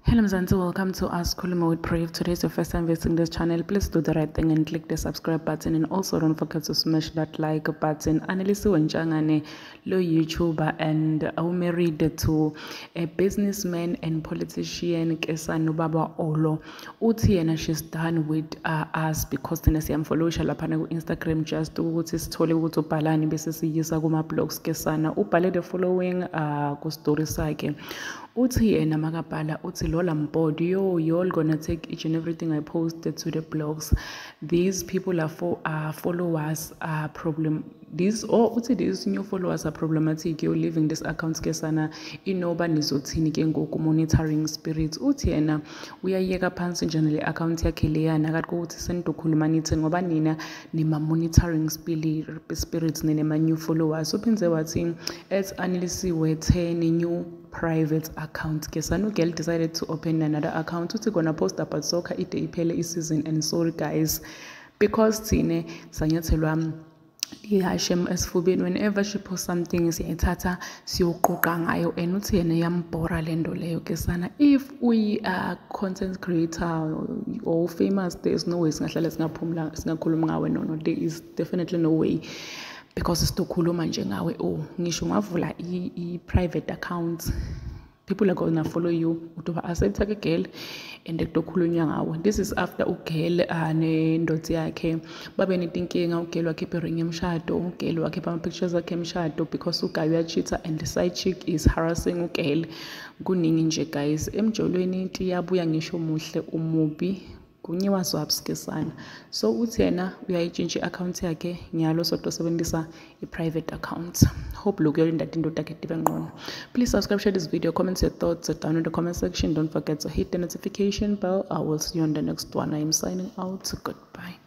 Hello Mzansi, welcome to Ask Khuluma with Pray. If today is your first time visiting this channel, please do the right thing and click the subscribe button, and also don't forget to smash that like button. Annelise Wenjangane, lo YouTuber and married to a businessman and politician Kesanu Baba Olo. Uthi yena she's done with us because thina siyamfollowisha lapha ku Instagram just ukuthi sithole ukuthi ubhalani bese siyisa kuma blogs Kesana. Ubhale the following ku story sakhe. Uthi yena makabhala uthi lola mbodi you all gonna take each and everything I posted to the blogs. These people are followers are problem. These new followers are problematic. You're leaving this account Kesana inoba nizothini ke ngoku monitoring spirits. Uthi yena uyayeka phansi njani le account yakhe leyana akathi ukuthi senidokhuluma nithi ngoba nina nima monitoring spirits nene new followers. Uphinze wathi as Annelisiwe 10 new private account. Kesana girl decided to open another account. Uthi gonna post about soccer ide iphele season, and sorry guys because thine sanyathelwa Hashem esifubeni whenever she posts something siyayithatha siyoqoqa ngayo, and uthi yena yambora lento leyo Kesana. If we are content creator or famous, there is no way singahlala singaphumula singakhuluma ngawe. No, there is definitely no way, because sitokhuluma nje ngawe. Ngisho ngavula i-private account, people are gonna follow you utoba accepta ke girl and kutokhulunywa ngawe. This is after ugirl nendoda yakhe babe netinkinga. Ugirl wakhipha ring emshado, ugirl wakhipha ama-pictures akhe emshado because uguy uyacheater and the side chick is harassing ugirl. Kuningi nje guys emjolweni into iyabuya ngisho muhle umubi kunyiwa swabs Kesana. So uthi yena uyayitshintsha i-account yakhe nyalo sotosebenzisa i-private account. Hope look you're in that indoda ke dibe ngqono. Please subscribe, share this video, comment your thoughts down in the comment section. Don't forget to hit the notification bell. I will see you on the next one. I am signing out. Goodbye.